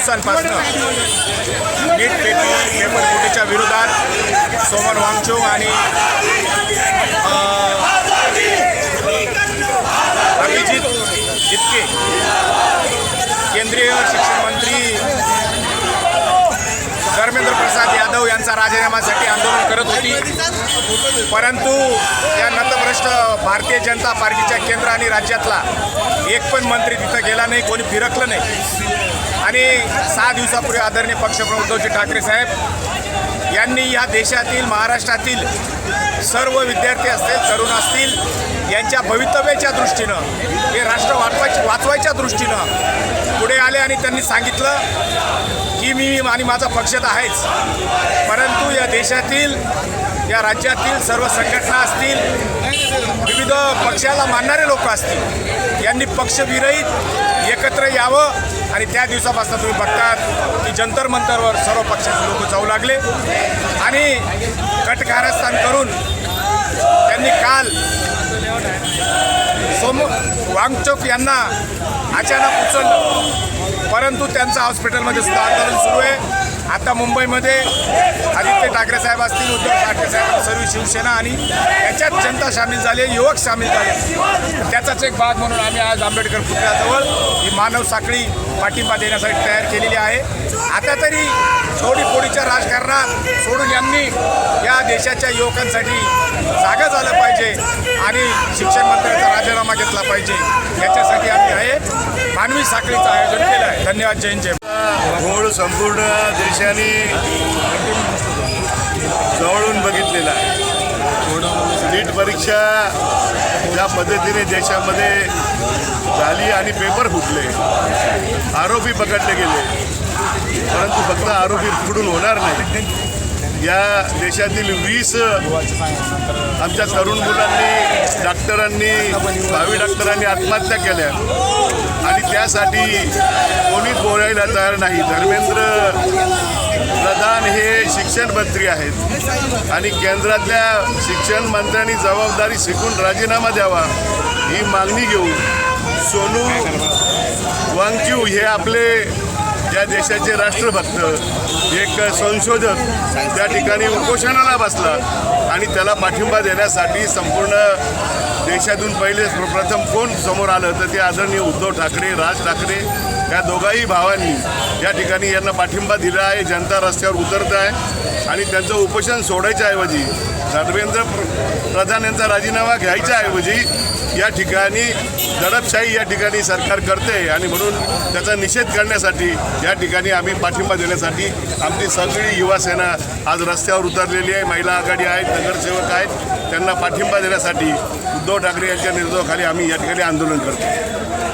दिवसांपासून नीट पेपर फुटीच्या विरोधात सोमन वांगचुक आणि अभिजित जितके केंद्रीय शिक्षण मंत्री धर्मेंद्र प्रसाद यादव यांचा राजीनाम्यासाठी आंदोलन करत होती, परंतु या नतभ्रष्ट भारतीय जनता पार्टीच्या केंद्र आणि राज्यातला एक पण मंत्री तिथं गेला नाही, कोणी फिरकलं नाही. आणि 6 दिवसापूर्वी आदरणीय पक्षप्रमुख उद्धवजी ठाकरे साहेब यांनी या देशातील महाराष्ट्रातील सर्व विद्यार्थी असतील, तरुण असतील, यांच्या भवितव्याच्या दृष्टीनं, हे राष्ट्र वाचवायच्या दृष्टीनं पुढे आले आणि त्यांनी सांगितलं की मी आणि माझा पक्ष तर आहेच, परंतु या देशातील, या राज्यातील सर्व संघटना असतील, विविध पक्षाला मानणारे लोक असतील, यांनी पक्षविरहित एकत्र यावं. आणि त्या दिवसापासून तुम्ही बघतात की जंतर मंतरवर सर्व पक्षाचे लोक जाऊ लागले आणि कटकारस्थान करून त्यांनी काल वांगचुक यांना अचानक उचललं, परंतु त्यांचं हॉस्पिटलमध्ये सुद्धा आंदोलन सुरू आहे. आता मुंबईमध्ये आदित्य ठाकरे साहेब असतील, उद्धव ठाकरे साहेब, सर्व शिवसेना आणि याच्यात जनता सामील झाली, युवक सामील झाले. त्याचाच एक भाग म्हणून आम्ही आज आंबेडकर पुतळ्याजवळ ही मानव साखळी पाठिंबा देण्यासाठी तयार केलेली आहे. आता तरी फोडीच्या राजकारणात सोडून यांनी या देशाच्या युवकांसाठी जागा झालं पाहिजे आणि शिक्षण मंत्र्याचा राजीनामा घेतला पाहिजे. याच्यासाठी आम्ही आहे मानवी साखळीचं आयोजन केलं आहे. धन्यवाद. जय हिंद, जय घोळ संपूर्ण देशाने जवळून बघितलेला आहे. नीट परीक्षा ज्या पद्धतीने देशामध्ये झाली आणि पेपर फुटले, आरोपी पकडले गेले, परंतु फक्त आरोपी पकडून होणार नाही. या देशातील 20 आमच्या तरुण मुलांनी, डॉक्टरांनी, भावी डॉक्टरांनी आत्महत्या केल्या आणि त्यासाठी कोणीच बोलायला तयार नाही. धर्मेंद्र प्रधान हे शिक्षण मंत्री आहेत आणि केंद्रातल्या शिक्षण मंत्र्यांनी जबाबदारी शिकून राजीनामा द्यावा ही मागणी घेऊन सोनू वांगचुक हे आपले या देशाचे राष्ट्रभक्त, एक संशोधक त्या ठिकाणी उपोषणाला बसला आणि त्याला पाठिंबा देण्यासाठी संपूर्ण देशातून पहिले प्रथम कोण समोर आलं तर ते आदरणीय उद्धव ठाकरे, राज ठाकरे या दोघाही भावांनी या ठिकाणी यांना पाठिंबा दिला आहे. जनता रस्त्यावर उतरत आहे आणि त्यांचं उपोषण सोडायच्या ऐवजी, धर्मेंद्र प्रधान यांचा राजीनामा घ्यायच्या ऐवजी या ठिकाणी दडपशाही या ठिकाणी सरकार करते आणि म्हणून त्याचा निषेध करण्यासाठी या ठिकाणी आम्ही पाठिंबा देण्यासाठी आमची सगळी युवा सेना आज रस्त्यावर उतरलेली आहे. महिला आघाडी आहेत, नगरसेवक आहेत, त्यांना पाठिंबा देण्यासाठी उद्धव ठाकरे यांच्या नेतृत्वाखाली आम्ही या ठिकाणी आंदोलन करतो.